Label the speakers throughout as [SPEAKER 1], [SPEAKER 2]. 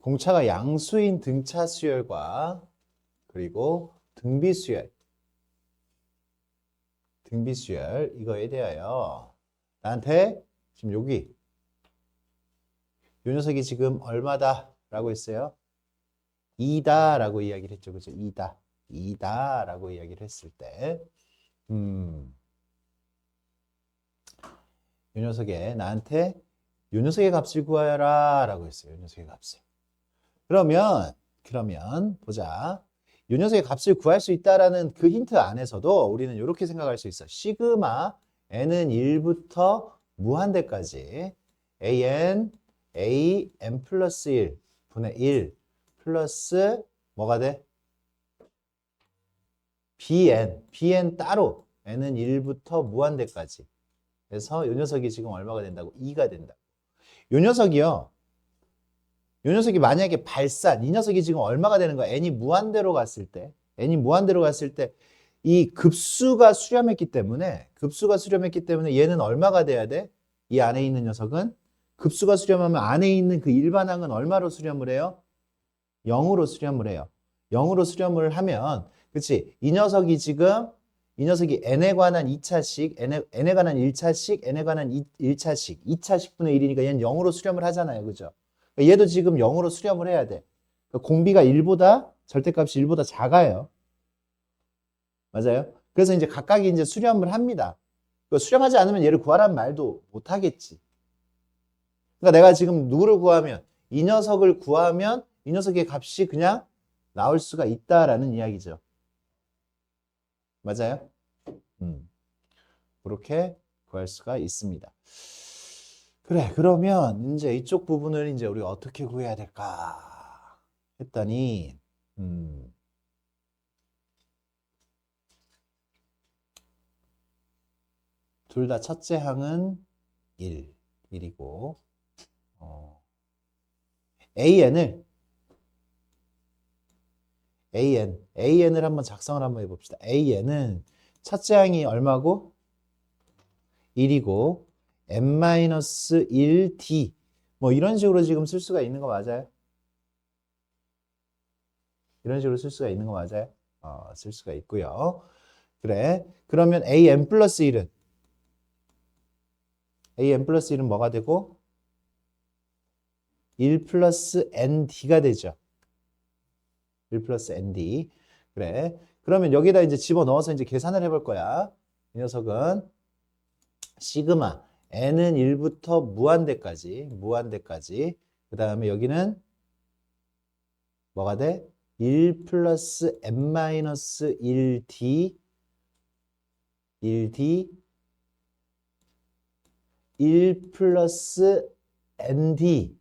[SPEAKER 1] 공차가 양수인 등차 수열과 그리고 등비 수열 이거에 대하여 나한테 지금 여기 요 녀석이 지금 얼마다 라고 했어요? 2다 라고 이야기를 했죠. 그죠? 2다 라고 이야기를 했을 때 요 녀석에 나한테 요 녀석의 값을 구하여라 라고 했어요. 요 녀석의 값을. 그러면 보자. 요 녀석의 값을 구할 수 있다라는 그 힌트 안에서도 우리는 이렇게 생각할 수 있어. 시그마 n은 1부터 무한대까지 an 플러스 1 분의 1 플러스 뭐가 돼? bn 따로 n은 1부터 무한대까지 그래서 요 녀석이 지금 얼마가 된다고? 2가 된다. 요 녀석이 만약에 발산, 이 녀석이 지금 얼마가 되는 거야? n이 무한대로 갔을 때 이 급수가 수렴했기 때문에 얘는 얼마가 돼야 돼? 이 안에 있는 녀석은 급수가 수렴하면 안에 있는 그 일반항은 얼마로 수렴을 해요? 0으로 수렴을 해요. 0으로 수렴을 하면 그치? 이 녀석이 n에 관한 2차식, n에 관한 1차식, n에 관한 1차식, 2차식 분의 1이니까 얘는 0으로 수렴을 하잖아요. 그죠? 얘도 지금 0으로 수렴을 해야 돼. 공비가 1보다, 절대값이 1보다 작아요. 맞아요? 그래서 이제 각각이 이제 수렴을 합니다. 수렴하지 않으면 얘를 구하라는 말도 못 하겠지. 그러니까 내가 지금 누구를 구하면, 이 녀석을 구하면 이 녀석의 값이 그냥 나올 수가 있다라는 이야기죠. 맞아요? 그렇게 구할 수가 있습니다. 그래, 그러면 이제 이쪽 부분을 이제 우리가 어떻게 구해야 될까 했더니, 둘 다 첫째 항은 1이고, AN을 한번 작성을 한번 해봅시다. AN은 첫째 항이 얼마고? 1이고, n-1d. 뭐 이런 식으로 지금 쓸 수가 있는 거 맞아요? 이런 식으로 쓸 수가 있는 거 맞아요? 쓸 수가 있고요. 그래. 그러면 an 플러스 1은? an 플러스 1은 뭐가 되고? 1 플러스 nd가 되죠. 1 플러스 nd. 그래. 그러면 여기다 이제 집어넣어서 이제 계산을 해볼 거야. 이 녀석은 시그마 n은 1부터 무한대까지. 그 다음에 여기는 뭐가 돼? 1 플러스 n-1d 1 플러스 nd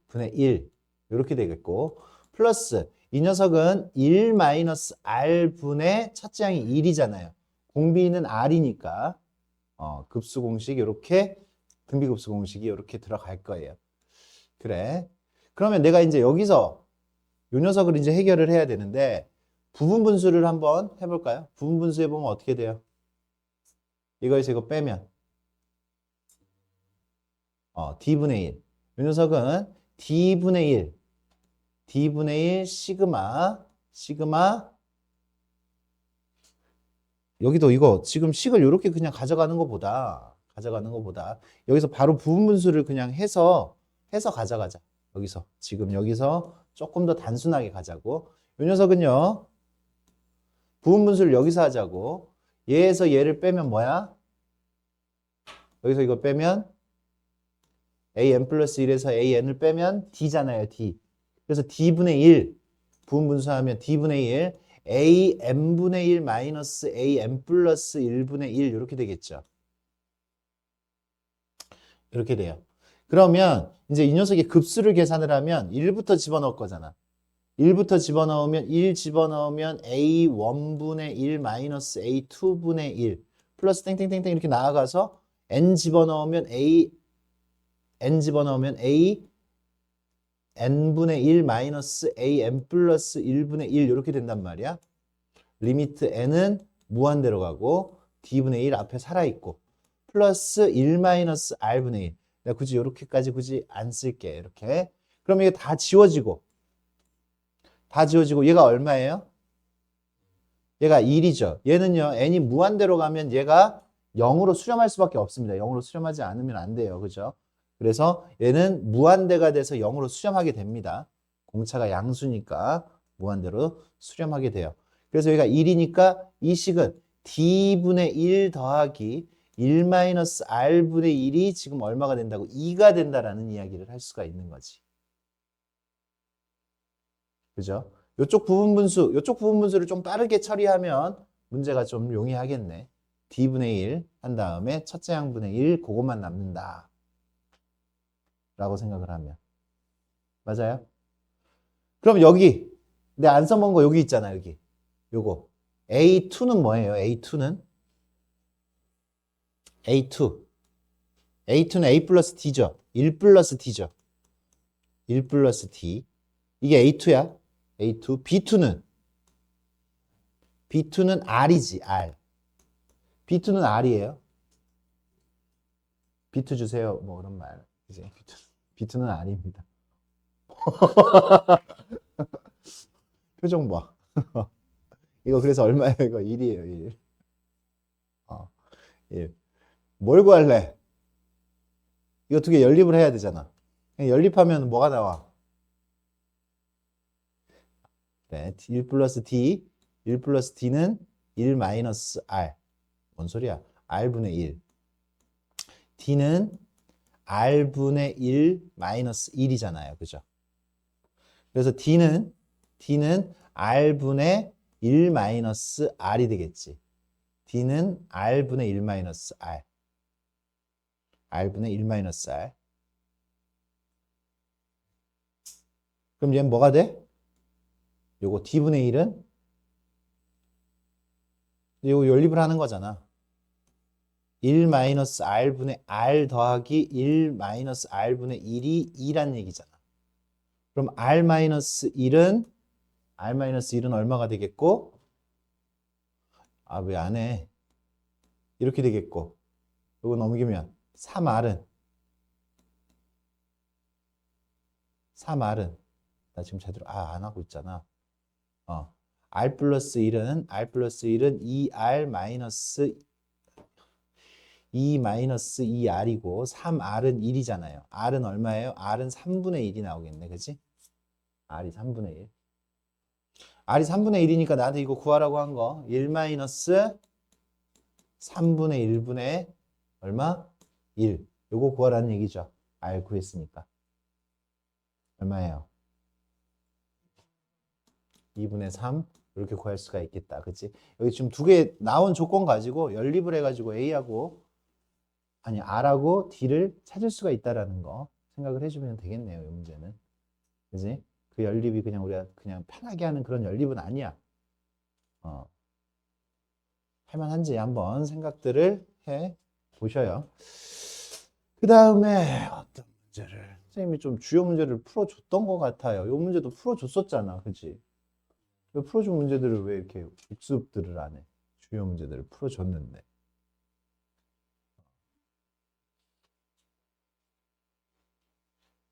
[SPEAKER 1] 분의 1 이렇게 되겠고 플러스 이 녀석은 1 마이너스 r 분의 첫째 항이 1이잖아요. 공비는 r이니까 급수 공식 이렇게 등비급수 공식이 이렇게 들어갈 거예요. 그래. 그러면 내가 이제 여기서 이 녀석을 이제 해결을 해야 되는데 부분 분수를 한번 해볼까요? 부분 분수 해보면 어떻게 돼요? 이거에서 이거 빼면 d분의 1. 이 녀석은 d분의 1 시그마 여기도 이거 지금 식을 이렇게 그냥 가져가는 것보다 여기서 바로 부분 분수를 그냥 해서 가져가자. 여기서 조금 더 단순하게 가자고. 이 녀석은요. 부분 분수를 여기서 하자고. 얘에서 얘를 빼면 뭐야? 여기서 이거 빼면 an 플러스 1에서 an을 빼면 d잖아요. d. 그래서 d분의 1 부분 분수하면 d분의 1 an분의 1 마이너스 an 플러스 1분의 1 이렇게 되겠죠. 이렇게 돼요. 그러면 이제 이 녀석의 급수를 계산을 하면 1부터 집어넣을 거잖아. 1부터 집어넣으면 1 집어넣으면 a1분의 1 마이너스 a2분의 1 플러스 땡땡땡땡 이렇게 나아가서 n 집어넣으면 a n분의 1 마이너스 an 플러스 1분의 1 이렇게 된단 말이야. 리미트 n은 무한대로 가고 d분의 1 앞에 살아있고 플러스 1 마이너스 r분의 1 내가 굳이 이렇게까지 굳이 안 쓸게. 이렇게. 그럼 이게 다 지워지고 얘가 얼마예요? 얘가 1이죠. 얘는요. n이 무한대로 가면 얘가 0으로 수렴할 수밖에 없습니다. 0으로 수렴하지 않으면 안 돼요. 그죠? 그래서 얘는 무한대가 돼서 0으로 수렴하게 됩니다. 공차가 양수니까 무한대로 수렴하게 돼요. 그래서 여기가 1이니까 이 식은 d분의 1 더하기 1-r분의 1이 지금 얼마가 된다고? 2가 된다라는 이야기를 할 수가 있는 거지. 그죠? 이쪽 부분분수를 좀 빠르게 처리하면 문제가 좀 용이하겠네. d분의 1 한 다음에 첫째 항분의 1 그것만 남는다. 라고 생각을 하면. 맞아요? 그럼 여기 내가 안 써먹은 거 여기 있잖아. 여기. 요거. A2는 뭐예요? A2는? A2는 A 플러스 D죠. 1 플러스 D죠. 1 플러스 D. 이게 A2야. A2. B2는 R이지. R. B2는 R이에요. B2 주세요. 뭐 그런 말. 이제 B2는 R입니다. 표정 봐. 이거 그래서 얼마예요? 이거 1이에요. 1. 1. 뭘 구할래? 이거 두 개 연립을 해야 되잖아. 연립하면 뭐가 나와? 네, 1 플러스 D. 1 플러스 D는 1 마이너스 R. 뭔 소리야? R분의 1. D는 R분의 1 마이너스 1이잖아요. 그죠? 그래서 D는 R분의 1 마이너스 R이 되겠지. D는 R분의 1 마이너스 R. R분의 1 마이너스 R. 그럼 얘는 뭐가 돼? 요거 D분의 1은 요거 연립을 하는 거잖아. 1 마이너스 R분의 R 더하기 1 마이너스 R분의 1이 2란 얘기잖아. 그럼 R 마이너스 1은 얼마가 되겠고? 아, 왜 안 해? 이렇게 되겠고. 이거 넘기면 3R은 나 지금 제대로 안 하고 있잖아. R 플러스 1은 2R 마이너스 2 마이너스 2R이고 3R은 1이잖아요. R은 얼마예요? R은 3분의 1이 나오겠네. 그치? R이 3분의 1. R이 3분의 1이니까 나한테 이거 구하라고 한 거 1 마이너스 3분의 1분의 얼마? 1. 요거 구하라는 얘기죠. R 구했으니까. 얼마예요? 2분의 3 이렇게 구할 수가 있겠다. 그치? 여기 지금 두 개 나온 조건 가지고 연립을 해가지고 R하고 D를 찾을 수가 있다라는 거 생각을 해주면 되겠네요. 이 문제는. 그치? 그 연립이 그냥 우리가 그냥 편하게 하는 그런 연립은 아니야. 할만한지 한번 생각들을 해 보셔요. 그 다음에 어떤 문제를 선생님이 좀 주요 문제를 풀어줬던 것 같아요. 이 문제도 풀어줬었잖아. 그치? 왜 풀어준 문제들을 왜 이렇게 복습들을 안 해? 주요 문제들을 풀어줬는데.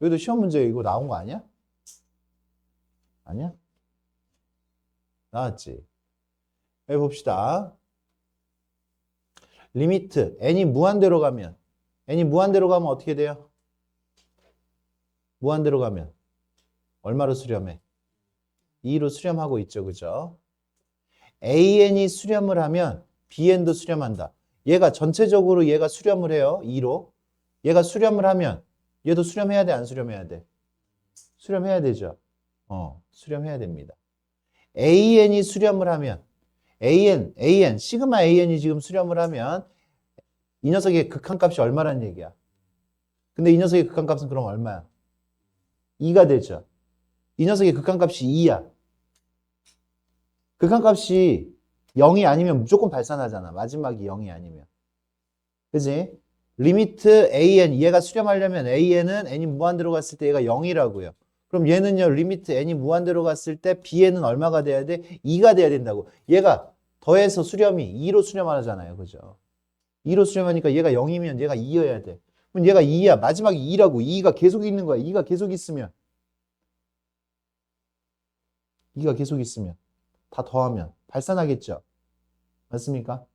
[SPEAKER 1] 여기도 시험 문제 이거 나온 거 아니야? 아니야? 나왔지? 해봅시다. 리미트 n이 무한대로 가면 어떻게 돼요? 무한대로 가면 얼마로 수렴해? 2로 수렴하고 있죠. 그죠? an이 수렴을 하면 bn도 수렴한다. 얘가 전체적으로 얘가 수렴을 해요. 2로. 얘가 수렴을 하면 얘도 수렴해야 돼? 안 수렴해야 돼? 수렴해야 되죠. 수렴해야 됩니다. an이 수렴을 하면 시그마 an이 지금 수렴을 하면 이 녀석의 극한값이 얼마라는 얘기야. 근데 이 녀석의 극한값은 그럼 얼마야? 2가 되죠. 이 녀석의 극한값이 2야. 극한값이 0이 아니면 무조건 발산하잖아. 마지막이 0이 아니면. 그지? 리미트 an, 얘가 수렴하려면 an은 n이 무한대로 갔을 때 얘가 0이라고요. 그럼 얘는요, 리미트 n이 무한대로 갔을 때 bn은 얼마가 돼야 돼? 2가 돼야 된다고. 얘가 더해서 수렴이 2로 수렴하잖아요. 그죠? 2로 수렴하니까 얘가 0이면 얘가 2여야 돼. 그럼 얘가 2야. 마지막에 2라고. 2가 계속 있는 거야. 2가 계속 있으면. 2가 계속 있으면. 다 더하면. 발산하겠죠? 맞습니까?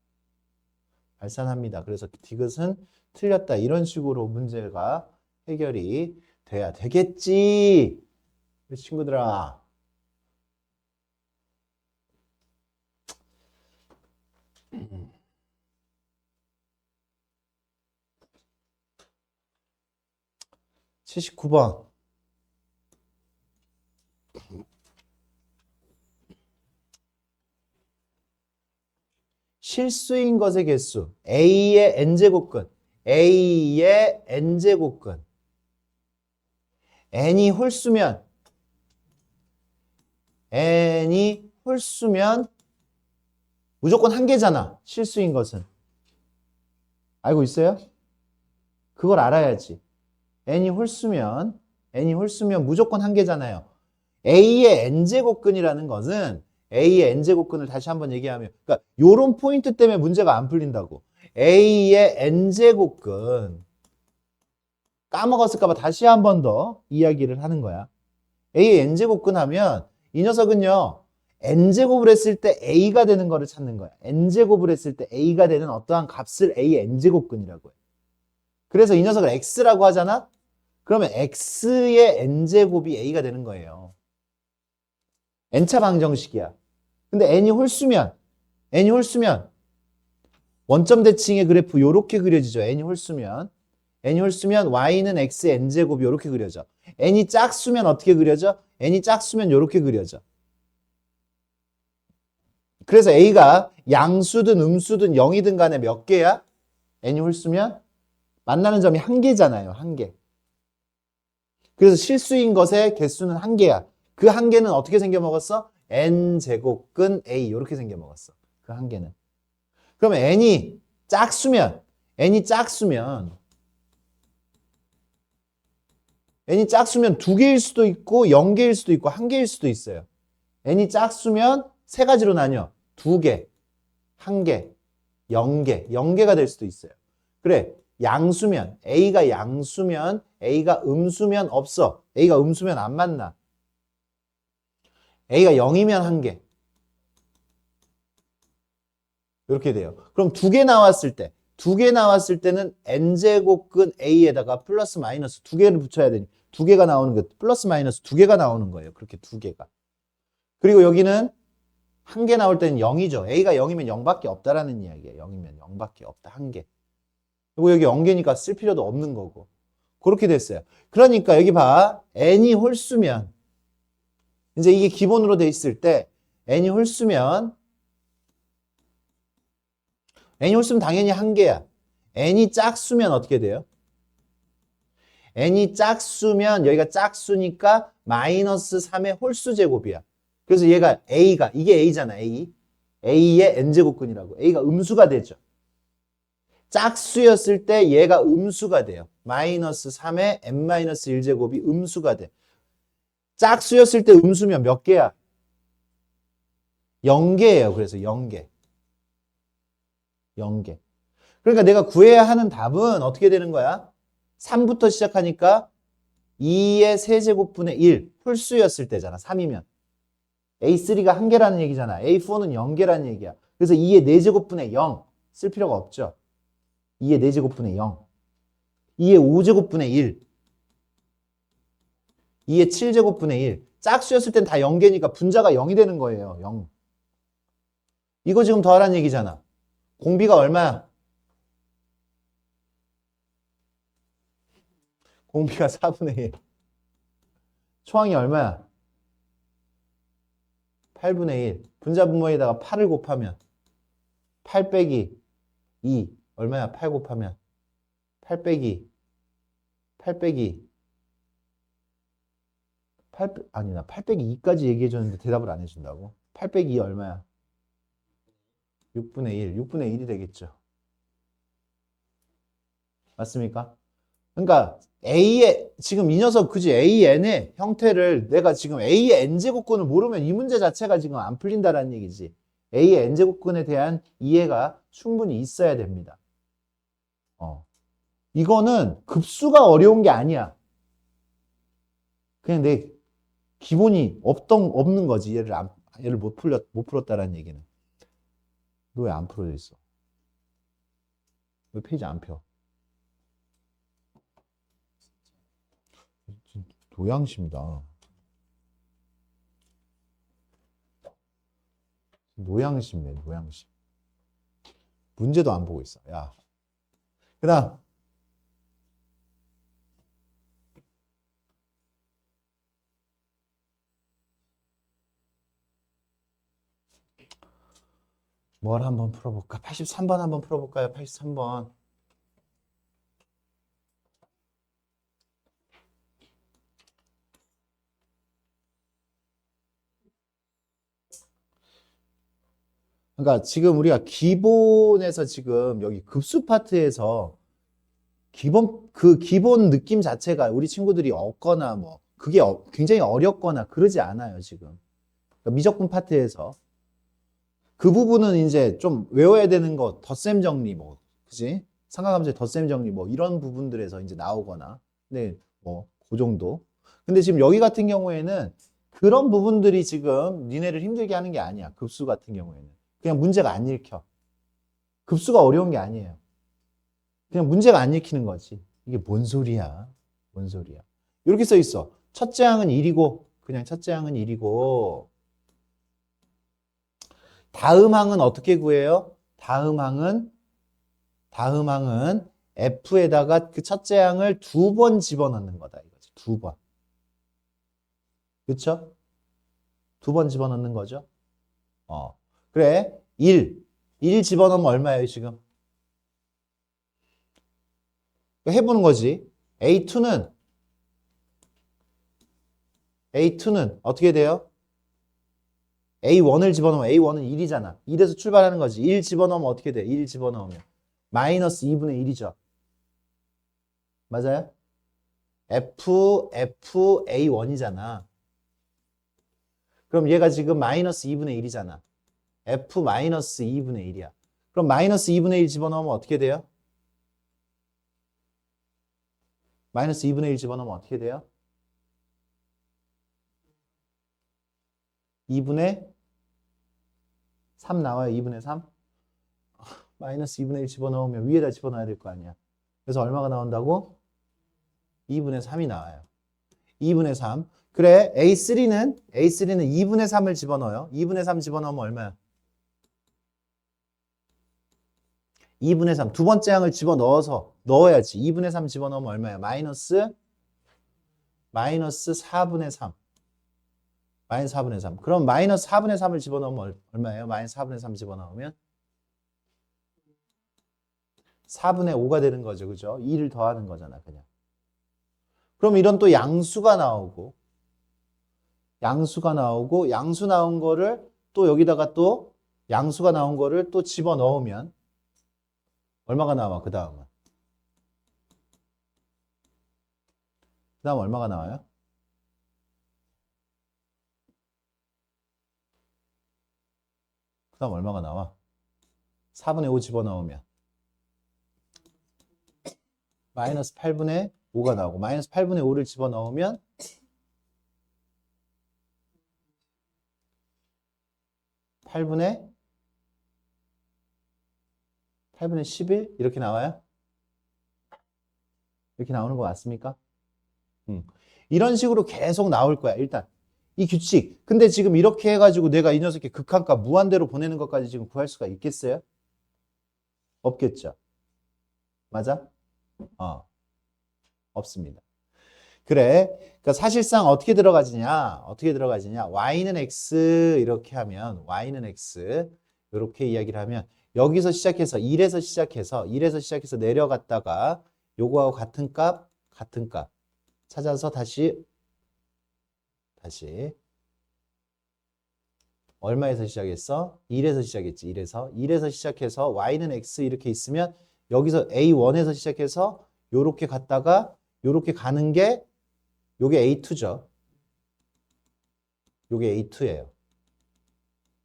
[SPEAKER 1] 발산합니다. 그래서 디귿은 틀렸다. 이런 식으로 문제가 해결이 돼야 되겠지. 우리 친구들아. (79번) 실수인 것의 개수 a의 n제곱근 a의 n제곱근 n이 홀수면 무조건 한 개잖아. 실수인 것은. 알고 있어요? 그걸 알아야지. n이 홀수면 무조건 한 개잖아요. a의 n제곱근이라는 것은 a의 n제곱근을 다시 한번 얘기하면, 그러니까 요런 포인트 때문에 문제가 안 풀린다고. a의 n제곱근 까먹었을까봐 다시 한 번 더 이야기를 하는 거야. a의 n제곱근 하면 이 녀석은요, n제곱을 했을 때 a가 되는 거를 찾는 거야. n제곱을 했을 때 a가 되는 어떠한 값을 a의 n제곱근이라고 해. 그래서 이 녀석을 x라고 하잖아? 그러면 x의 n제곱이 a가 되는 거예요. n차 방정식이야. 근데 n이 홀수면 원점 대칭의 그래프 요렇게 그려지죠. n이 홀수면 y는 x n제곱이 요렇게 그려져. n이 짝수면 어떻게 그려져? n이 짝수면 요렇게 그려져. 그래서 a가 양수든 음수든 0이든 간에 몇 개야? n이 홀수면 만나는 점이 한 개잖아요. 한 개. 그래서 실수인 것의 개수는 한 개야. 그 한 개는 어떻게 생겨 먹었어? n제곱근 a 이렇게 생겨 먹었어. 그 한 개는. 그러면 n이 짝수면 두 개일 수도 있고 0개일 수도 있고 1개일 수도 있어요. n이 짝수면 세 가지로 나뉘어. 2개, 1개, 0개. 0개가 될 수도 있어요. 그래. 양수면 a가 양수면 a가 음수면 없어. a가 음수면 안 만나. a가 0이면 1개. 이렇게 돼요. 그럼 2개 나왔을 때는 n제곱근 a에다가 플러스 마이너스 2개를 붙여야 되니 2개가 나오는 거 플러스 마이너스 2개가 나오는 거예요. 그렇게 2개가. 그리고 여기는 1개 나올 때는 0이죠. a가 0이면 0밖에 없다라는 이야기예요. 0이면 0밖에 없다. 1개. 그리고 여기 0개니까 쓸 필요도 없는 거고. 그렇게 됐어요. 그러니까 여기 봐. n이 홀수면 이제 이게 기본으로 돼 있을 때 n이 홀수면 당연히 1개야. n이 짝수면 어떻게 돼요? n이 짝수면 여기가 짝수니까 마이너스 3의 홀수 제곱이야. 그래서 얘가 이게 a잖아. a의 n제곱근이라고. a가 음수가 되죠. 짝수였을 때 얘가 음수가 돼요. 마이너스 3의 n-1제곱이 음수가 돼. 짝수였을 때 음수면 몇 개야? 0개예요. 그래서 0개. 그러니까 내가 구해야 하는 답은 어떻게 되는 거야? 3부터 시작하니까 2의 세제곱분의 1 홀수였을 때잖아. 3이면. A3가 1개라는 얘기잖아. A4는 0개라는 얘기야. 그래서 2의 4제곱분의 0 쓸 필요가 없죠. 2의 4제곱분의 0. 2의 5제곱분의 1. 2의 7제곱분의 1. 짝수였을 땐 다 0개니까 분자가 0이 되는 거예요. 0. 이거 지금 더하라는 얘기잖아. 공비가 얼마야? 공비가 4분의 1. 초항이 얼마야? 8분의 1. 분자 분모에다가 8을 곱하면 8 빼기 2. 얼마야? 8 곱하면 8 빼기 8 빼기 8 빼기 2까지 얘기해줬는데 대답을 안 해준다고? 8 빼기 2 얼마야? 6분의 1. 6분의 1이 되겠죠. 맞습니까? 그러니까 지금 이 녀석 그지 AN의 형태를 내가 지금 A의 n제곱근을 모르면 이 문제 자체가 지금 안 풀린다라는 얘기지. A의 n제곱근에 대한 이해가 충분히 있어야 됩니다. 이거는 급수가 어려운 게 아니야. 그냥 내 기본이 없는 거지. 얘를 못 풀었다라는 얘기는. 너 왜 안 풀어져 있어? 왜 페이지 안 펴? 노양심이다. 노양심이네, 노양심. 문제도 안 보고 있어. 야. 그 다음. 뭘 한번 풀어볼까? 83번 한번 풀어볼까요? 83번. 그러니까 지금 우리가 기본에서 지금 여기 급수 파트에서 기본 느낌 자체가 우리 친구들이 없거나 뭐 그게 굉장히 어렵거나 그러지 않아요, 지금. 그러니까 미적분 파트에서 그 부분은 이제 좀 외워야 되는 거, 덧셈 정리 뭐, 그지? 삼각함수의 덧셈 정리 뭐 이런 부분들에서 이제 나오거나. 근데 뭐 그 정도. 근데 지금 여기 같은 경우에는 그런 부분들이 지금 니네를 힘들게 하는 게 아니야. 급수 같은 경우에는. 그냥 문제가 안 읽혀. 급수가 어려운 게 아니에요. 그냥 문제가 안 읽히는 거지. 이게 뭔 소리야? 뭔 소리야? 이렇게 써 있어. 첫째 항은 1이고, 그냥 첫째 항은 1이고, 다음 항은 어떻게 구해요? 다음 항은 F에다가 그 첫째 항을 2번 집어넣는 거다. 이거지. 2번. 그쵸? 2번 집어넣는 거죠. 그래. 1 집어넣으면 얼마예요, 지금? 해보는 거지. A2는 어떻게 돼요? A1을 집어넣으면 A1은 1이잖아. 1에서 출발하는 거지. 1 집어넣으면 어떻게 돼? 1 집어넣으면. 마이너스 2분의 1이죠. 맞아요? A1이잖아. 그럼 얘가 지금 마이너스 2분의 1이잖아. F 마이너스 2분의 1이야. 그럼 마이너스 2분의 1 집어넣으면 어떻게 돼요? 마이너스 2분의 1 집어넣으면 어떻게 돼요? 2분의 3 나와요. 2분의 3? 마이너스 2분의 1 집어넣으면 위에다 집어넣어야 될 거 아니야. 그래서 얼마가 나온다고? 2분의 3이 나와요. 2분의 3. 그래, A3는 2분의 3을 집어넣어요. 2분의 3 집어넣으면 얼마야? 2분의 3. 두 번째 항을 넣어야지. 2분의 3 집어넣으면 얼마야? 마이너스 4분의 3. 마이너스 4분의 3. 그럼 마이너스 4분의 3을 집어넣으면 얼마예요? 마이너스 4분의 3 집어넣으면 4분의 5가 되는 거죠. 그죠? 2를 더하는 거잖아, 그냥. 그럼 이런 또 양수 나온 거를 또 여기다가 또 양수가 나온 거를 또 집어넣으면 얼마가 나와? 그 다음 얼마가 나와요? 그 다음 얼마가 나와? 4분의 5 집어넣으면 마이너스 8분의 5가 나오고 마이너스 8분의 5를 집어넣으면 8분의 11 이렇게 나와요? 이렇게 나오는 거 맞습니까? 이런 식으로 계속 나올 거야. 일단 이 규칙. 근데 지금 이렇게 해가지고 내가 이 녀석의 극한값 무한대로 보내는 것까지 지금 구할 수가 있겠어요? 없겠죠. 맞아? 없습니다. 그래. 그러니까 사실상 어떻게 들어가지냐? y는 x 이렇게 하면 y는 x 이렇게 이야기를 하면 여기서 시작해서 1에서 시작해서 내려갔다가 요거하고 같은 값 찾아서 다시 얼마에서 시작했어? 1에서 시작했지. 1에서 시작해서 y는 x 이렇게 있으면 여기서 a1에서 시작해서 요렇게 갔다가 요렇게 가는 게 요게 A2죠. 요게 A2예요.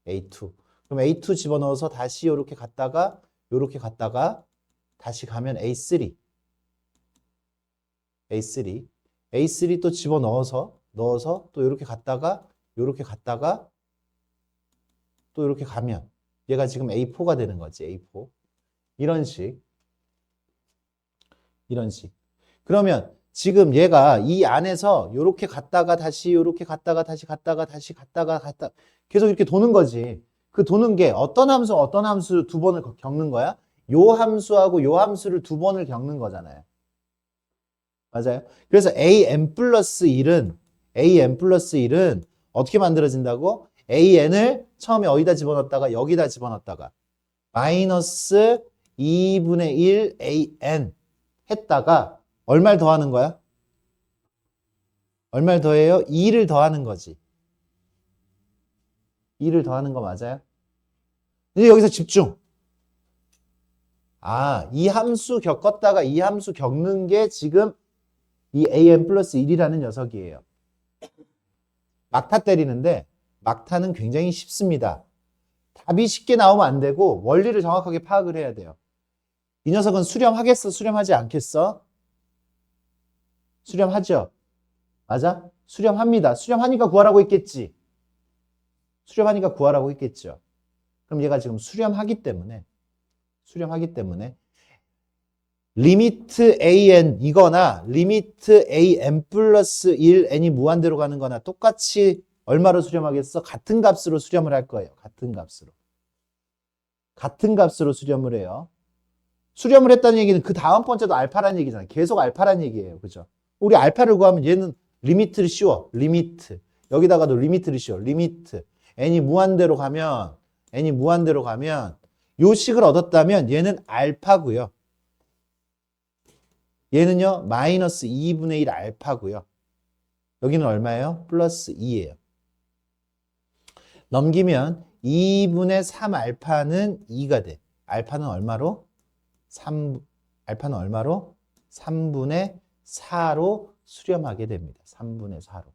[SPEAKER 1] A2. 그럼 A2 집어넣어서 다시 요렇게 갔다가 다시 가면 A3. A3. A3 또 집어넣어서 또 이렇게 갔다가 또 이렇게 가면 얘가 지금 A4가 되는 거지. A4. 이런 식. 그러면 지금 얘가 이 안에서 이렇게 갔다가 다시 이렇게 갔다가 계속 이렇게 도는 거지. 그 도는 게 어떤 함수 두 번을 겪는 거야? 요 함수하고 요 함수를 두 번을 겪는 거잖아요. 맞아요. 그래서 an 플러스 1은 어떻게 만들어진다고? an을 처음에 어디다 집어넣었다가 여기다 집어넣었다가 마이너스 2분의 1 an 했다가 얼마를 더하는 거야? 얼마를 더해요? 2를 더하는 거지. 2를 더하는 거 맞아요? 이제 여기서 집중. 이 함수 겪었다가 이 함수 겪는 게 지금 이 an 플러스 1이라는 녀석이에요. 막타 때리는데 막타는 굉장히 쉽습니다. 답이 쉽게 나오면 안 되고 원리를 정확하게 파악을 해야 돼요. 이 녀석은 수렴하겠어? 수렴하지 않겠어? 수렴하죠? 맞아? 수렴합니다. 수렴하니까 구하라고 했겠지. 수렴하니까 구하라고 했겠죠. 그럼 얘가 지금 수렴하기 때문에 리미트 an 이거나 리미트 an 플러스 1 n이 무한대로 가는 거나 똑같이 얼마로 수렴하겠어? 같은 값으로 수렴을 할 거예요. 같은 값으로 수렴을 해요. 수렴을 했다는 얘기는 그 다음 번째도 알파라는 얘기잖아요. 계속 알파라는 얘기예요. 그죠? 우리 알파를 구하면 얘는 리미트를 씌워. 리미트. 여기다가도 리미트를 씌워. 리미트. n이 무한대로 가면 요 식을 얻었다면 얘는 알파고요. 얘는요. 마이너스 2분의 1 알파고요. 여기는 얼마예요? 플러스 2예요. 넘기면 2분의 3 알파는 2가 돼. 알파는 얼마로? 3분의 4로 수렴하게 됩니다. 3분의 4로.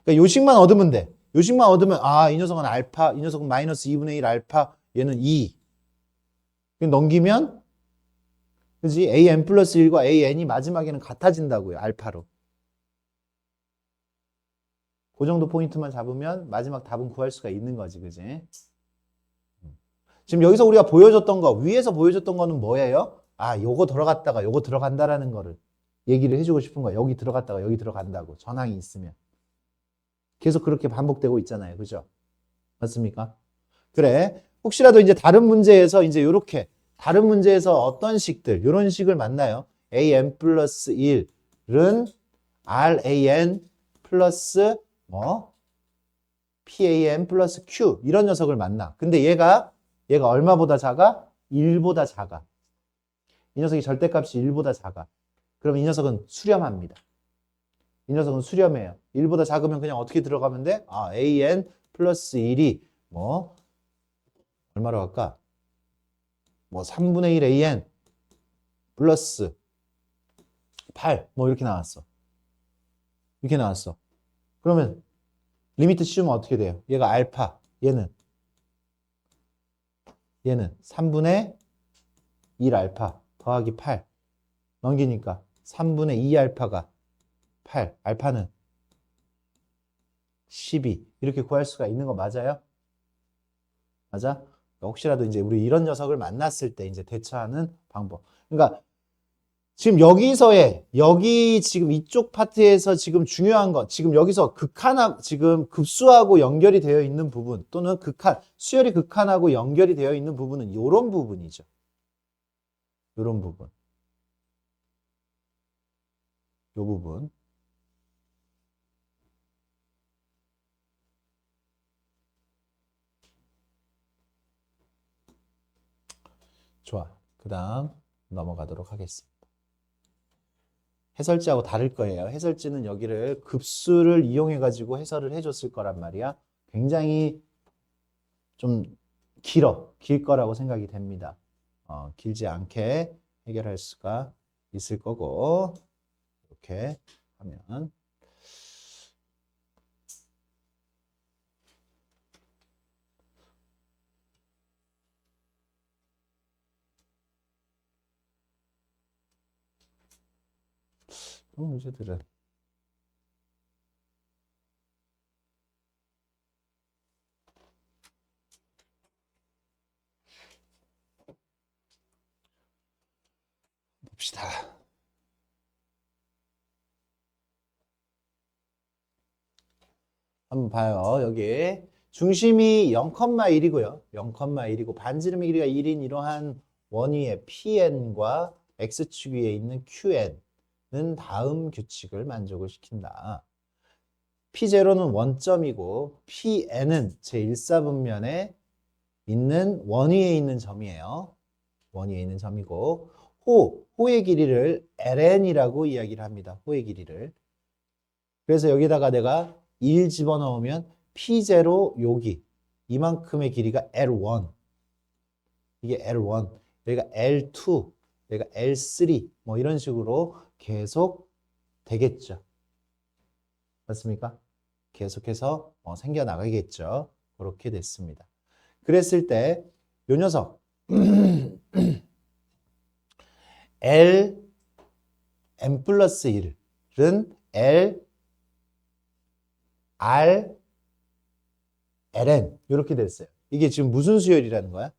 [SPEAKER 1] 그러니까 요식만 얻으면 돼. 요식만 얻으면 이 녀석은 알파, 이 녀석은 마이너스 2분의 1 알파, 얘는 2. 넘기면 그지? an 플러스 1과 an이 마지막에는 같아진다고요. 알파로. 그 정도 포인트만 잡으면 마지막 답은 구할 수가 있는 거지. 그지? 지금 여기서 우리가 위에서 보여줬던 거는 뭐예요? 요거 들어갔다가 요거 들어간다라는 거를 얘기를 해주고 싶은 거야. 여기 들어갔다가 여기 들어간다고. 전항이 있으면. 계속 그렇게 반복되고 있잖아요. 그죠? 맞습니까? 그래. 혹시라도 이제 다른 문제에서 어떤 식들, 이런 식을 만나요. an 플러스 1은 ran 플러스 pan 플러스 q 이런 녀석을 만나. 근데 얘가 얼마보다 작아? 1보다 작아. 이 녀석이 절대값이 1보다 작아. 그럼 이 녀석은 수렴합니다. 이 녀석은 수렴해요. 1보다 작으면 그냥 어떻게 들어가면 돼? an 플러스 1이 얼마로 할까? 3분의 1 an 플러스 8 이렇게 나왔어. 그러면 리미트 씌우면 어떻게 돼요? 얘가 알파, 얘는 3분의 1 알파 더하기 8 넘기니까 3분의 2 알파가 8, 알파는 12 이렇게 구할 수가 있는 거 맞아요? 맞아? 혹시라도 이제 우리 이런 녀석을 만났을 때 이제 대처하는 방법. 그러니까 지금 여기 지금 이쪽 파트에서 지금 중요한 거, 지금 여기서 지금 급수하고 연결이 되어 있는 부분 또는 수열이 극한하고 연결이 되어 있는 부분은 이런 부분이죠. 이런 부분. 이 부분. 좋아. 그 다음 넘어가도록 하겠습니다. 해설지하고 다를 거예요. 해설지는 여기를 급수를 이용해가지고 해설을 해줬을 거란 말이야. 굉장히 좀 길 거라고 생각이 됩니다. 길지 않게 해결할 수가 있을 거고, 이렇게 하면. 보통 문제들은 봅시다. 한번 봐요. 여기 중심이 0,1이고요. 0,1이고 반지름의 길이가 1인 이러한 원위의 PN과 X축 위에 있는 QN은 다음 규칙을 만족을 시킨다. P0는 원점이고 PN은 제1사분면에 있는 원위에 있는 점이에요. 원위에 있는 점이고 호의 길이를 LN이라고 이야기를 합니다. 호의 길이를. 그래서 여기다가 내가 1 집어넣으면 P0 여기 이만큼의 길이가 L1 이게 L1 여기가 L2 여기가 L3 뭐 이런 식으로 계속 되겠죠. 맞습니까? 계속해서 생겨나가겠죠. 그렇게 됐습니다. 그랬을 때 요 녀석 L n 플러스 1은 L R LN 이렇게 됐어요. 이게 지금 무슨 수열이라는 거야?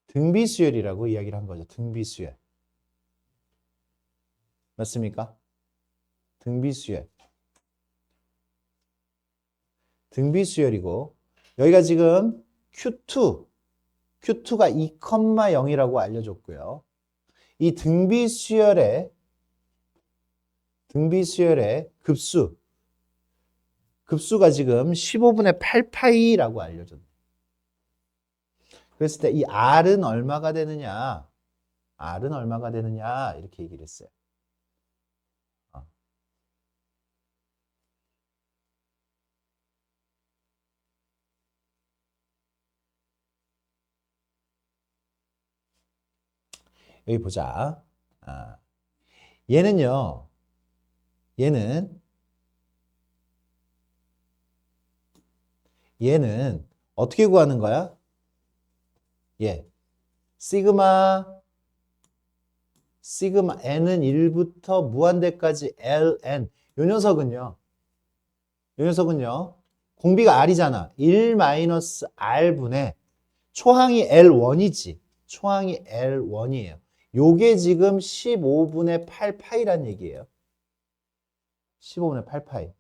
[SPEAKER 1] 등비수열이라고 이야기를 한 거죠. 등비수열. 맞습니까? 등비수열. 등비수열이고 여기가 지금 Q2가 2,0이라고 알려줬고요. 이 등비수열의 급수가 지금 15분의 8파이라고 알려줬네. 그랬을 때 이 R은 얼마가 되느냐? R은 얼마가 되느냐? 이렇게 얘기를 했어요. 여기 보자. 얘는요. 얘는 어떻게 구하는 거야? 시그마 n은 1부터 무한대까지 ln. 요 녀석은요. 공비가 r이잖아. 1-r분의 초항이 L1이지. 초항이 L1이에요. 요게 지금 15분의 8파이란 얘기예요. 15분의 8파이.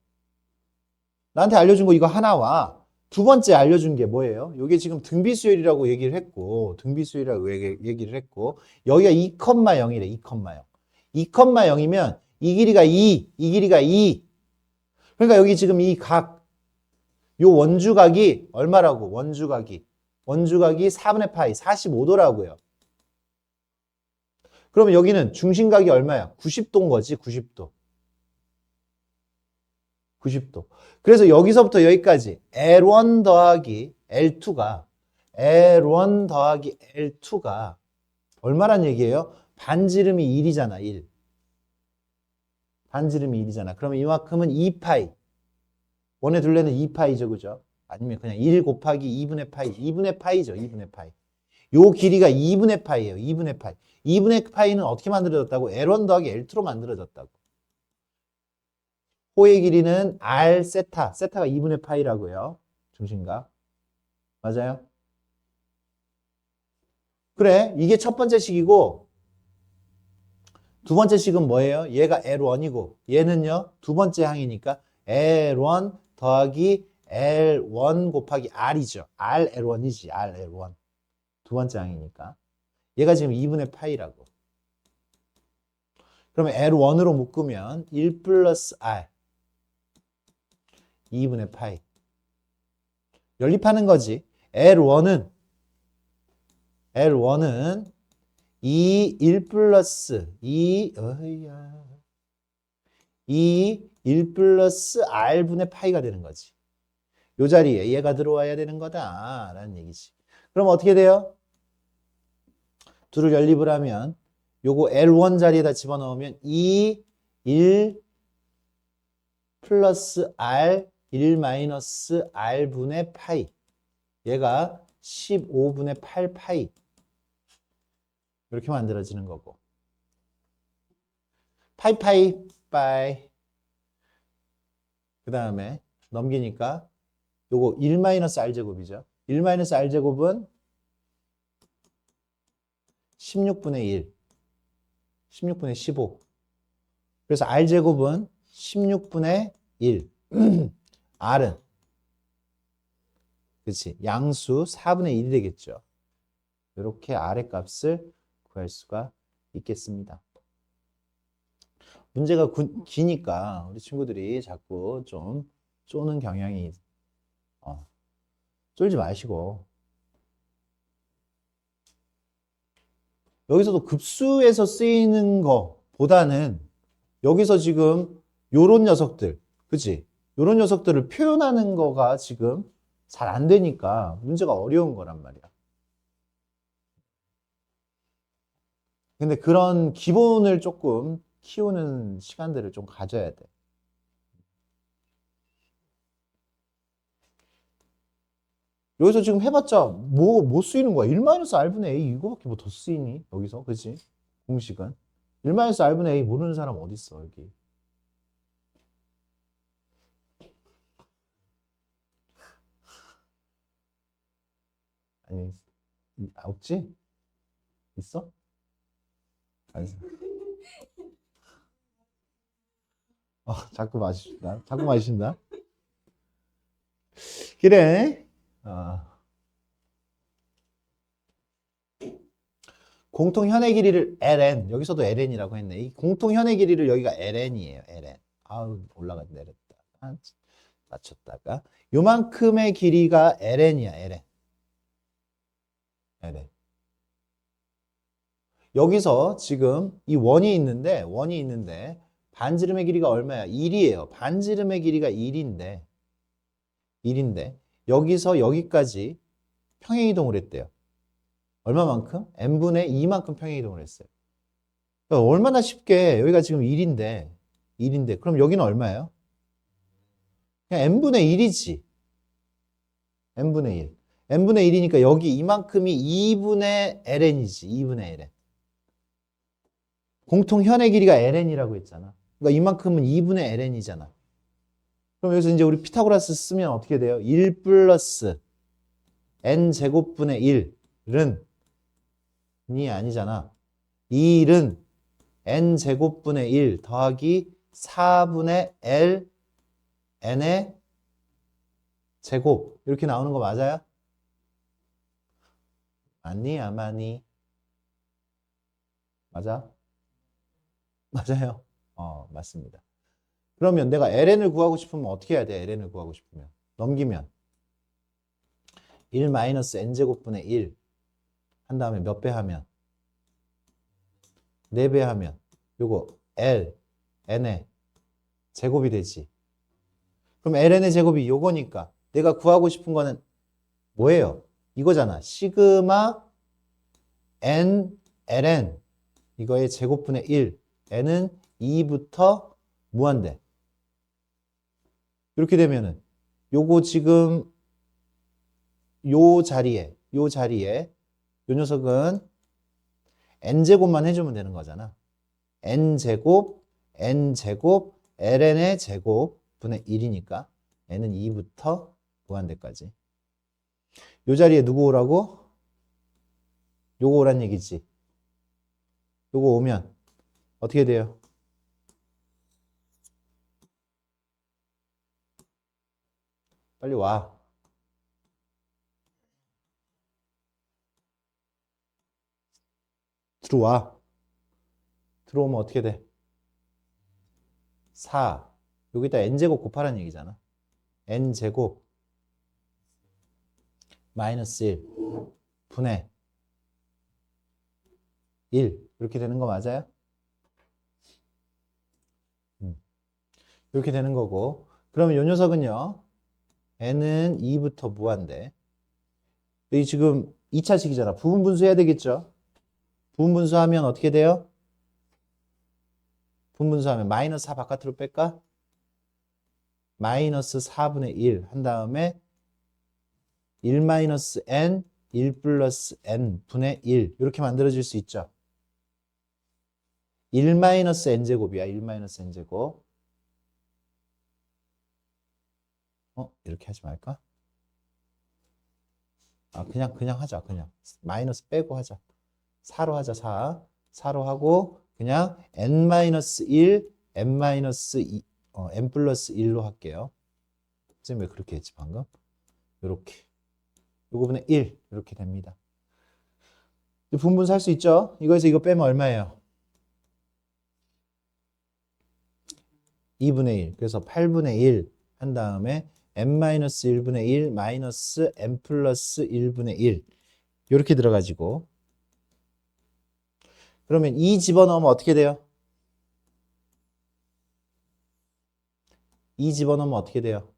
[SPEAKER 1] 나한테 알려준 거 이거 하나와 두 번째 알려준 게 뭐예요? 요게 지금 등비수열이라고 얘기를 했고 얘기를 했고 여기가 2,0이래. 2,0. 2,0이면 이 길이가 2, 이 길이가 2. 그러니까 여기 지금 이 각, 요 원주각이 얼마라고? 원주각이 4분의 파이, 45도라고요. 그러면 여기는 중심각이 얼마야? 90도인 거지, 90도. 90도. 그래서 여기서부터 여기까지 L1 더하기 L2가 얼마란 얘기예요? 반지름이 1이잖아, 1. 반지름이 1이잖아. 그러면 이만큼은 2파이. 원의 둘레는 2파이죠, 그죠? 아니면 그냥 1 곱하기 2분의 파이. 2분의 파이죠, 2분의 파이. 요 길이가 2분의 파이예요, 2분의 파이. 2분의 파이는 어떻게 만들어졌다고? L1 더하기 L2로 만들어졌다고. 호의 길이는 R 세타가 2분의 파이라고요. 중심각. 맞아요? 그래, 이게 첫 번째 식이고 두 번째 식은 뭐예요? 얘가 L1이고 얘는요, 두 번째 항이니까 L1 더하기 L1 곱하기 R이죠. RL1이지, RL1. 두 번째 항이니까. 얘가 지금 2분의 파이라고. 그러면 L1으로 묶으면 1 플러스 R 2분의 파이. 연립하는 거지. L1은 1 플러스 1 플러스 R분의 파이가 되는 거지. 요 자리에 얘가 들어와야 되는 거다라는 얘기지. 그럼 어떻게 돼요? 둘을 연립을 하면 요거 L1 자리에다 집어넣으면 1 플러스 R 1 마이너스 R분의 파이. 얘가 15분의 8파이. 이렇게 만들어지는 거고. 파이파이 빠이. 그 다음에 넘기니까 요거 1-r제곱이죠. 1-r제곱은 16분의 1, 16분의 15. 그래서 r제곱은 16분의 1. r은 그렇지, 양수 4분의 1이 되겠죠. 이렇게 r의 값을 구할 수가 있겠습니다. 문제가 기니까 우리 친구들이 자꾸 좀 쪼는 경향이, 쫄지 마시고. 여기서도 급수에서 쓰이는 거보다는 여기서 지금 요런 녀석들, 그치? 요런 녀석들을 표현하는 거가 지금 잘 안 되니까 문제가 어려운 거란 말이야. 근데 그런 기본을 조금 키우는 시간들을 좀 가져야 돼. 여기서 지금 해봤자 뭐 쓰이는 거야? 1-r분의 a 이거밖에 뭐 더 쓰이니? 여기서, 그치? 공식은 1-r분의 a 모르는 사람 어디 있어 여기? 아니, 없지? 있어? 아니. 자꾸 마신다. 자꾸 마신다. 그래. 공통 현의 길이를 ln, 여기서도 ln이라고 했네. 이 공통 현의 길이를 여기가 ln이에요. ln. 아우, 올라갔다 내렸다. 맞췄다가. 요만큼의 길이가 ln이야. ln. ln. 여기서 지금 이 원이 있는데 반지름의 길이가 얼마야? 1이에요. 반지름의 길이가 1인데 여기서 여기까지 평행이동을 했대요. 얼마만큼? n분의 2만큼 평행이동을 했어요. 그러니까 얼마나 쉽게, 여기가 지금 1인데 그럼 여기는 얼마예요? 그냥 n분의 1이지. n분의 1. n분의 1이니까 여기 이만큼이 2분의 ln이지. 2분의 ln. 공통 현의 길이가 ln이라고 했잖아. 그러니까 이만큼은 2분의 ln이잖아. 그럼 여기서 이제 우리 피타고라스 쓰면 어떻게 돼요? 1 플러스 n제곱분의 1은 이 아니잖아. 1은 n제곱분의 1 더하기 4분의 l n의 제곱, 이렇게 나오는 거 맞아요? 맞니? 안 맞니? 맞아? 맞아요. 맞습니다. 그러면 내가 ln을 구하고 싶으면 어떻게 해야 돼? ln을 구하고 싶으면 넘기면 1-n제곱분의 1 한 다음에 몇 배 하면? 4배 하면 요거 l n의 제곱이 되지. 그럼 ln의 제곱이 요거니까 내가 구하고 싶은 거는 뭐예요? 이거잖아. 시그마 n ln 이거의 제곱분의 1. n은 2부터 무한대. 이렇게 되면은 요거 지금 요 자리에 요 녀석은 n제곱만 해주면 되는 거잖아. n제곱 ln의 제곱 분의 1이니까 n은 2부터 무한대까지. 요 자리에 누구 오라고? 요거 오란 얘기지. 요거 오면 어떻게 돼요? 빨리 와. 들어와. 들어오면 어떻게 돼? 4. 여기다 n제곱 곱하라는 얘기잖아. n제곱 마이너스 1 분의 1. 이렇게 되는 거 맞아요? 이렇게 되는 거고. 그러면 이 녀석은요. n은 2부터 무한대. 여기 지금 2차식이잖아. 부분분수 해야 되겠죠? 부분분수 하면 어떻게 돼요? 부분분수 하면 마이너스 4 바깥으로 뺄까? 마이너스 4분의 1 한 다음에 1 마이너스 n 1 플러스 n 분의 1 이렇게 만들어질 수 있죠. 1-n제곱이야. 1-n제곱. 이렇게 하지 말까? 그냥 하자. 그냥 마이너스 빼고 하자. 4로 하자. 4로 하고 그냥 n-1, n-2, n 플러스 1로 할게요. 선생님 왜 그렇게 했지 방금? 요렇게. 요거분의 1 이렇게 됩니다. 분분할 수 있죠? 이거에서 이거 빼면 얼마예요? 2분의 1. 그래서 8분의 1 한 다음에 n-1분의 1 마이너스 n 플러스 1분의 1 이렇게 들어가지고 그러면 2 집어넣으면 어떻게 돼요? 2 집어넣으면 어떻게 돼요?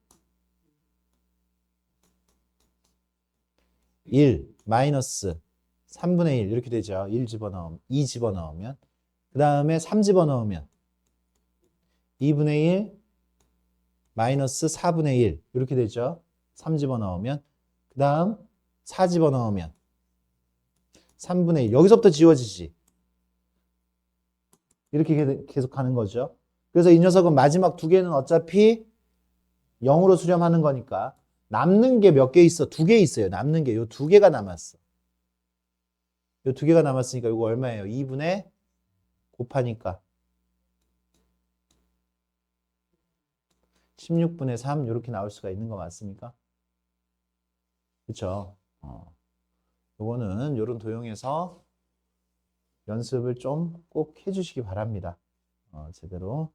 [SPEAKER 1] 1 마이너스 3분의 1 이렇게 되죠. 1 집어넣으면 2 집어넣으면 그 다음에 3 집어넣으면 2분의 1 마이너스 4분의 1 이렇게 되죠. 3 집어넣으면 그 다음 4 집어넣으면 3분의 1 여기서부터 지워지지. 이렇게 계속 가는 거죠. 그래서 이 녀석은 마지막 두 개는 어차피 0으로 수렴하는 거니까 남는 게 몇 개 있어? 2개 있어요. 남는 게 요 2개가 남았어. 요 2개가 남았으니까 이거 얼마예요? 2분의 곱하니까 16분의 3 이렇게 나올 수가 있는 거 맞습니까? 그렇죠? 요거는 요런 도형에서 연습을 좀 꼭 해주시기 바랍니다. 제대로.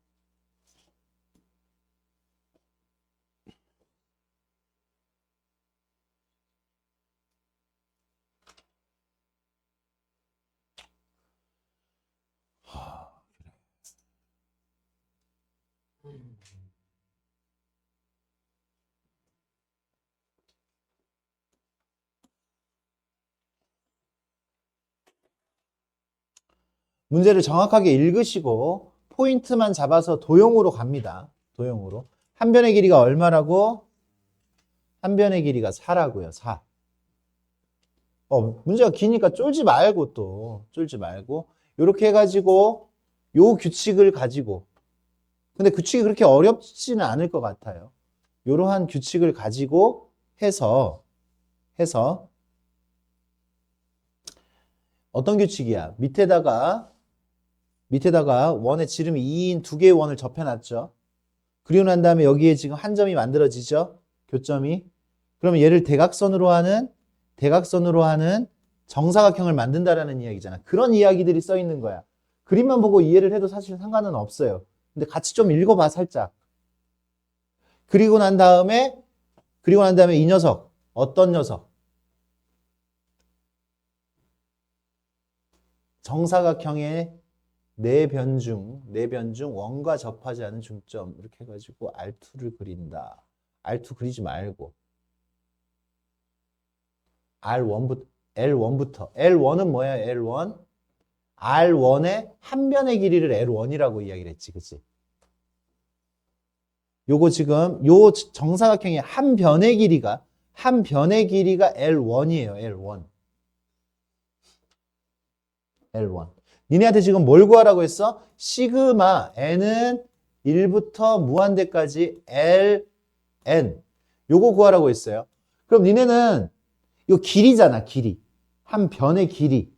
[SPEAKER 1] 문제를 정확하게 읽으시고 포인트만 잡아서 도형으로 갑니다. 도형으로. 한 변의 길이가 얼마라고? 한 변의 길이가 4라고요. 4. 문제가 기니까 쫄지 말고 쫄지 말고 이렇게 해가지고 요 규칙을 가지고 근데 규칙이 그렇게 어렵지는 않을 것 같아요. 이러한 규칙을 가지고 해서 어떤 규칙이야? 밑에다가 원의 지름이 2인 두 개의 원을 접해놨죠. 그리고 난 다음에 여기에 지금 한 점이 만들어지죠. 교점이. 그러면 얘를 대각선으로 하는 정사각형을 만든다라는 이야기잖아. 그런 이야기들이 써 있는 거야. 그림만 보고 이해를 해도 사실 상관은 없어요. 근데 같이 좀 읽어봐 살짝. 그리고 난 다음에 이 녀석 어떤 녀석? 정사각형의 내변중 원과 접하지 않은 중점 이렇게 해가지고 R2를 그린다. R2 그리지 말고 L1부터 L1은 뭐야? L1 R1의 한 변의 길이를 L1이라고 이야기를 했지. 그치? 요거 지금 요 정사각형의 한 변의 길이가 L1이에요. L1. 니네한테 지금 뭘 구하라고 했어? 시그마 n은 1부터 무한대까지 ln 요거 구하라고 했어요. 그럼 니네는 이거 길이잖아. 길이. 한 변의 길이.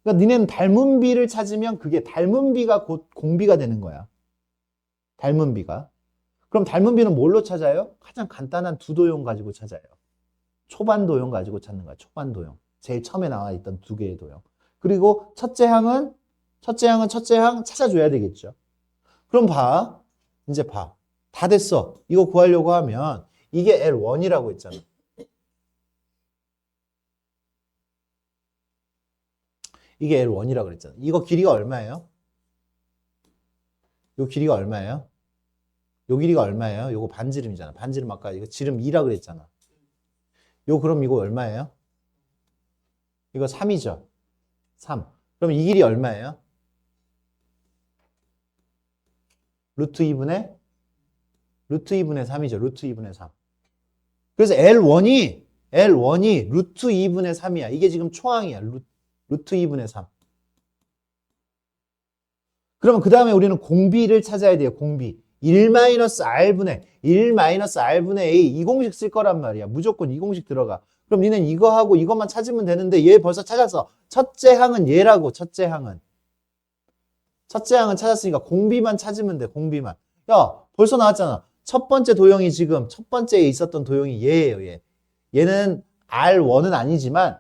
[SPEAKER 1] 그러니까 니네는 닮은 비를 찾으면 그게 닮은 비가 곧 공비가 되는 거야. 닮은 비가. 그럼 닮은 비는 뭘로 찾아요? 가장 간단한 두 도형 가지고 찾아요. 초반 도형 가지고 찾는 거야. 초반 도형. 제일 처음에 나와 있던 두 개의 도형. 그리고 첫째 항 찾아줘야 되겠죠. 그럼 봐. 이제 봐. 다 됐어. 이거 구하려고 하면 이게 L1이라고 했잖아. 이게 L1이라고 그랬잖아. 이거 길이가 얼마예요? 요 길이가 얼마예요? 요 길이가 얼마예요? 요거 반지름이잖아. 반지름 아까 이거 지름 2라 그랬잖아. 그럼 이거 얼마예요? 이거 3이죠. 3. 그럼 이 길이 얼마예요? 루트 2분의 3이죠. 루트 2분의 3. 그래서 L1이 루트 2분의 3이야. 이게 지금 초항이야. 루트 2분의 3. 그러면 그 다음에 우리는 공비를 찾아야 돼요. 공비. 1-r분의 1-r분의 a 이 공식 쓸 거란 말이야. 무조건 이 공식 들어가. 그럼 니는 이거하고 이것만 찾으면 되는데 얘 벌써 찾았어. 첫째 항은 얘라고. 첫째 항은 찾았으니까 공비만 찾으면 돼. 공비만. 야 벌써 나왔잖아. 첫 번째 도형이 지금 첫 번째에 있었던 도형이 얘예요. 얘. 얘는 R1은 아니지만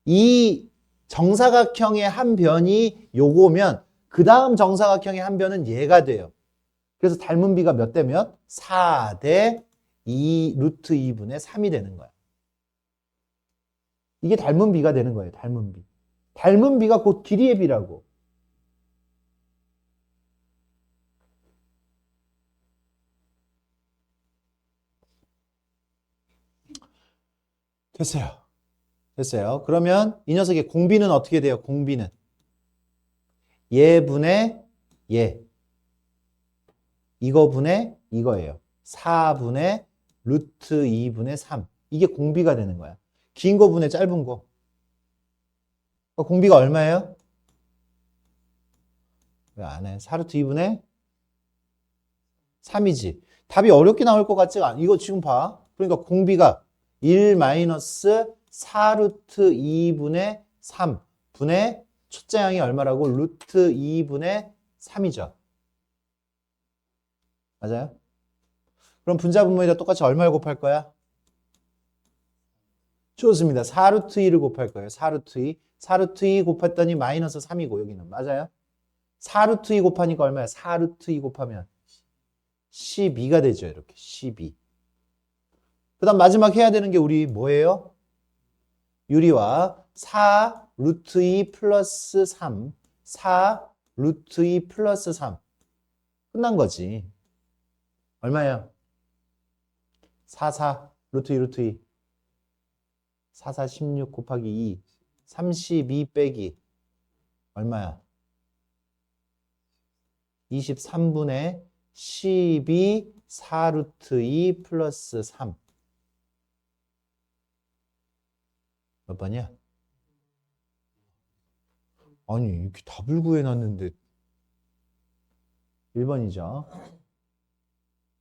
[SPEAKER 1] 이 정사각형의 한 변이 요거면 그 다음 정사각형의 한 변은 얘가 돼요. 그래서 닮은 비가 몇 대 몇? 4대 2 루트 2분의 3이 되는 거야. 이게 닮은 비가 되는 거예요. 닮은 비. 닮은 비가 곧 길이의 비라고. 됐어요. 됐어요. 그러면 이 녀석의 공비는 어떻게 돼요? 공비는 얘분의 얘. 이거분의 이거예요. 4분의 루트 2분의 3. 이게 공비가 되는 거야. 긴 거분의 짧은 거. 공비가 얼마예요? 왜 안 해? 4루트 2분의 3이지. 답이 어렵게 나올 것 같지가 않아. 이거 지금 봐. 그러니까 공비가 1-4루트 2분의 3 분의 첫째 항이 얼마라고? 루트 2분의 3이죠. 맞아요? 그럼 분자분모에다 똑같이 얼마를 곱할 거야? 좋습니다. 4루트 2를 곱할 거예요. 4루트 2. 4루트 2 곱했더니 마이너스 3이고 여기는. 맞아요? 4루트 2 곱하니까 얼마야? 4루트 2 곱하면 12가 되죠. 이렇게 12. 그 다음 마지막 해야 되는 게 우리 뭐예요? 유리와 4 루트 2 플러스 3 4 루트 2 플러스 3 끝난 거지. 얼마야? 4 4 루트 2 루트 2 4 4 16 곱하기 2 32 빼기 얼마야? 23분의 12 4 루트 2 플러스 3 몇 번이야? 아니 이렇게 답을 구해놨는데 1번이죠.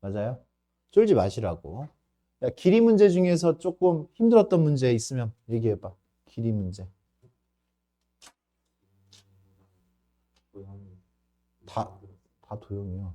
[SPEAKER 1] 맞아요? 쫄지 마시라고. 야, 길이 문제 중에서 조금 힘들었던 문제 있으면 얘기해봐. 길이 문제. 다 도형이야.